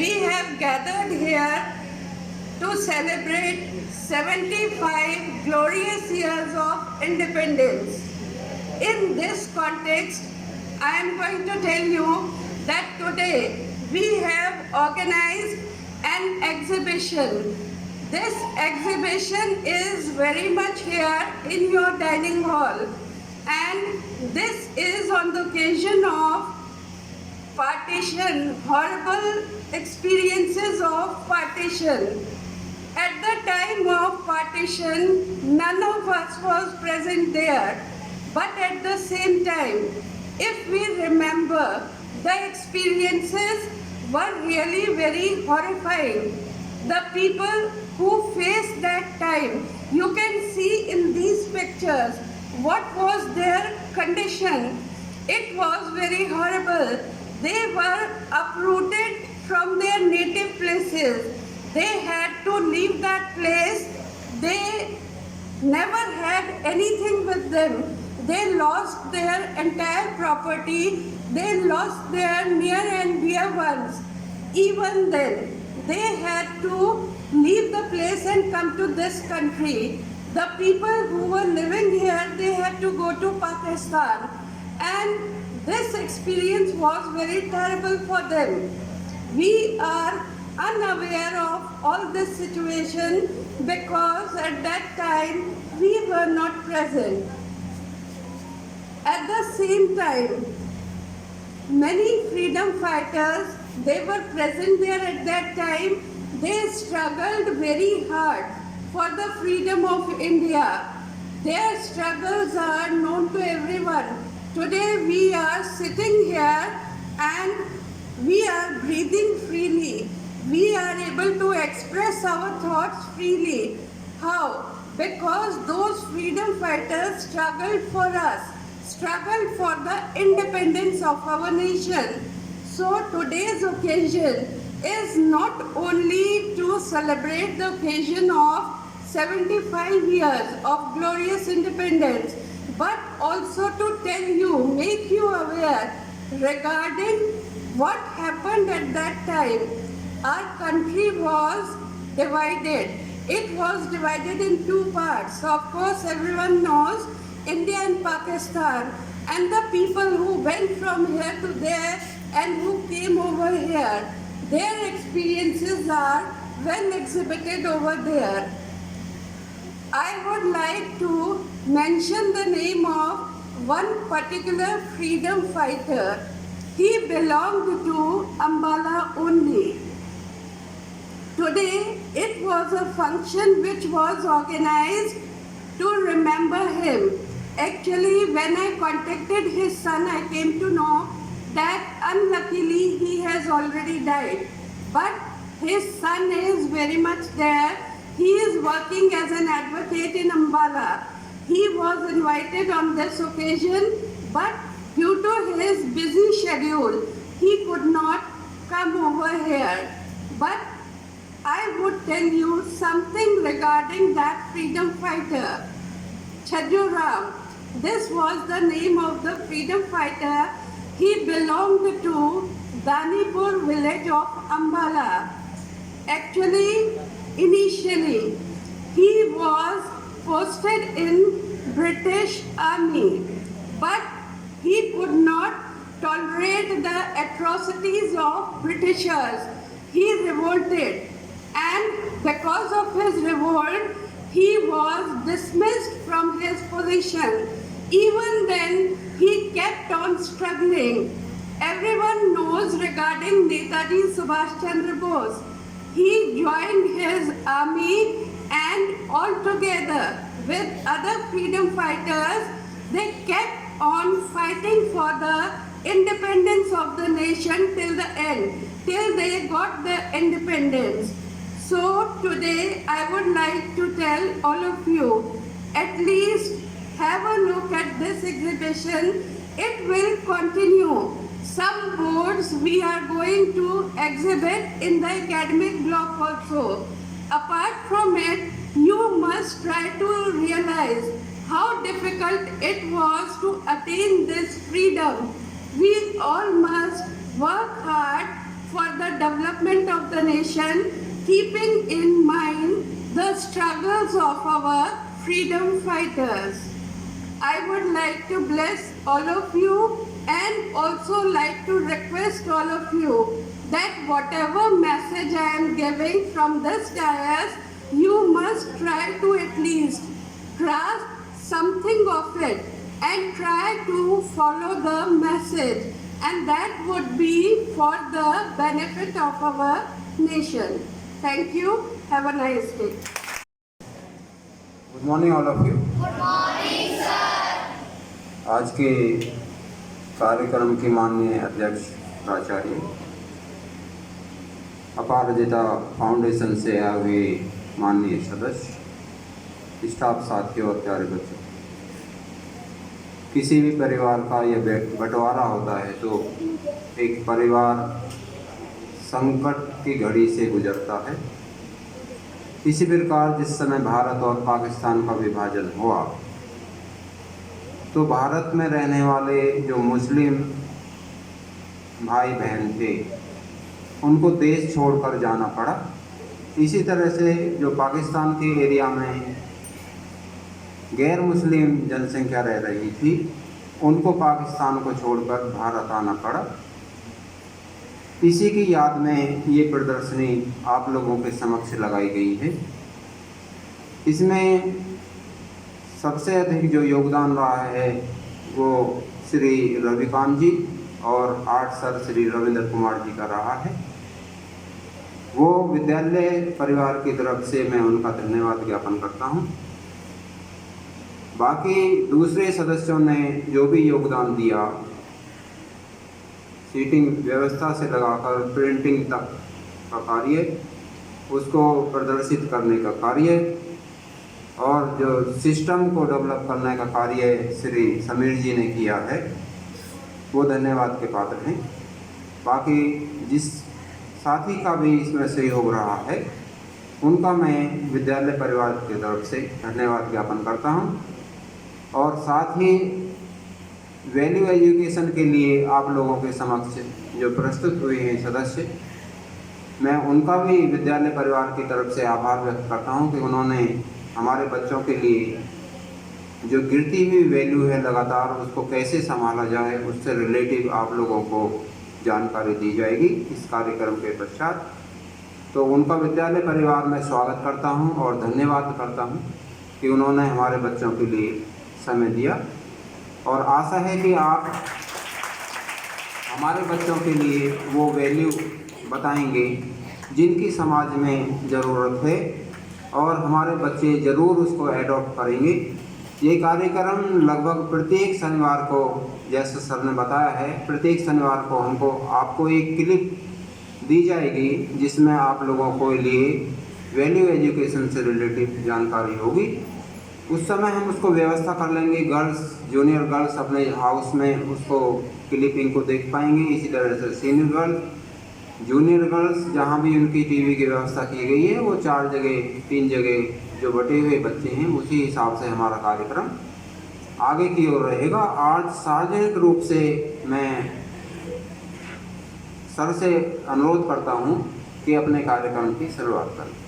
we have gathered here to celebrate 75 glorious years of independence. In this context, I am going to tell you that today we have organized an exhibition. This exhibition is very much here in your dining hall, and this is on the occasion of partition, horrible experiences of partition. At the time of partition, none of us was present there, but at the same time, if we remember, the experiences were really very horrifying. The people who faced that time, you can see in these pictures what was their condition. It was very horrible. They were uprooted from their native places. They had to leave that place. They never had anything with them. They lost their entire property. They lost their near and dear ones. Even then, they had to leave the place and come to this country. The people who were living here, they had to go to Pakistan. And this experience was very terrible for them. We are unaware of all this situation because at that time we were not present. At the same time, many freedom fighters, they were present there at that time. They struggled very hard for the freedom of India. Their struggles are known to everyone. Today we are sitting here and we are breathing freely. We are able to express our thoughts freely. How? Because those freedom fighters struggled for us, struggled for the independence of our nation. So today's occasion is not only to celebrate the occasion of 75 years of glorious independence, but also to tell you, make you aware regarding what happened at that time. Our country was divided. It was divided in two parts. Of course, everyone knows India and Pakistan, and the people who went from here to there and who came over here, their experiences are well exhibited over there. I would like to mention the name of one particular freedom fighter. He belonged to Ambala only. Today, it was a function which was organized to remember him. Actually, when I contacted his son, I came to know that unluckily he has already died. But his son is very much there. He is working as an advocate in Ambala. He was invited on this occasion, but due to his busy schedule, he could not come over here. But I would tell you something regarding that freedom fighter, Chhajju Ram. This was the name of the freedom fighter. He belonged to Danipur village of Ambala. Actually, initially, he was posted in British Army, but he could not tolerate the atrocities of Britishers. He revolted, and because of his revolt, he was dismissed from his position. Even then, he kept on struggling. Everyone knows regarding Netaji Subhash Chandra Bose. He joined his army, and altogether with other freedom fighters, they kept on fighting for the independence of the nation till the end, till they got the independence. So today I would like to tell all of you, at least have a look at this exhibition. It will continue. Some boards we are going to exhibit in the academic block also. Apart from it, you must try to realize how difficult it was to attain this freedom. We all must work hard for the development development of the nation, keeping in mind the struggles of our freedom fighters. I would like to bless all of you and also like to request all of you that whatever message I am giving from this dais, you must try to at least grasp something of it and try to follow the message, and that would be for the benefit of our nation. Thank you. Have a nice day. Good morning all of you. Good morning sir. आज के कार्यक्रम के माननीय अध्यक्ष प्राचार्य, अपारजिता foundation से आए हुए माननीय सदस्य, स्टाफ साथियों और प्यारे बच्चों, किसी भी परिवार का यह बंटवारा होता है तो एक परिवार संकट की घड़ी से गुजरता है। इसी प्रकार जिस समय भारत और पाकिस्तान का विभाजन हुआ तो भारत में रहने वाले जो मुस्लिम भाई बहन थे उनको देश छोड़कर जाना पड़ा। इसी तरह से जो पाकिस्तान के एरिया में गैर मुस्लिम जनसंख्या रह रही थी उनको पाकिस्तान को छोड़कर भारत आना पड़ा। इसी की याद में ये प्रदर्शनी आप लोगों के समक्ष लगाई गई है। इसमें सबसे अधिक जो योगदान रहा है वो श्री रविकांत जी और आर्ट सर श्री रविंद्र कुमार जी का रहा है। वो विद्यालय परिवार की तरफ से मैं उनका धन्यवाद ज्ञापन करता हूँ। बाकी दूसरे सदस्यों ने जो भी योगदान दिया, सीटिंग व्यवस्था से लगाकर प्रिंटिंग तक का कार्य, उसको प्रदर्शित करने का कार्य और जो सिस्टम को डेवलप करने का कार्य श्री समीर जी ने किया है, वो धन्यवाद के पात्र हैं। बाकी जिस साथी का भी इसमें सहयोग रहा है उनका मैं विद्यालय परिवार की तरफ से धन्यवाद ज्ञापन करता हूँ। और साथ ही वैल्यू एजुकेशन के लिए आप लोगों के समक्ष जो प्रस्तुत हुए हैं सदस्य, मैं उनका भी विद्यालय परिवार की तरफ से आभार व्यक्त करता हूं कि उन्होंने हमारे बच्चों के लिए जो गिरती हुई वैल्यू है लगातार उसको कैसे संभाला जाए उससे रिलेटिव आप लोगों को जानकारी दी जाएगी इस कार्यक्रम के पश्चात। तो उनका विद्यालय परिवार में स्वागत करता हूं और धन्यवाद करता हूं कि उन्होंने हमारे बच्चों के लिए समय दिया, और आशा है कि आप हमारे बच्चों के लिए वो वैल्यू बताएंगे जिनकी समाज में ज़रूरत है और हमारे बच्चे ज़रूर उसको एडॉप्ट करेंगे। ये कार्यक्रम लगभग प्रत्येक शनिवार को, जैसे सर ने बताया है, प्रत्येक शनिवार को हमको आपको एक क्लिप दी जाएगी जिसमें आप लोगों को लिए वैल्यू एजुकेशन से रिलेटिव जानकारी होगी। उस समय हम उसको व्यवस्था कर लेंगे, गर्ल्स जूनियर गर्ल्स अपने हाउस में उसको क्लिपिंग को देख पाएंगे। इसी तरह से सीनियर गर्ल्स जूनियर गर्ल्स जहाँ भी उनकी टीवी की व्यवस्था की गई है वो 4 जगह 3 जगह जो बटे हुए बच्चे हैं उसी हिसाब से हमारा कार्यक्रम आगे की ओर रहेगा। आज सार्वजनिक रूप से मैं सर से अनुरोध करता हूँ कि अपने कार्यक्रम की शुरुआत करें।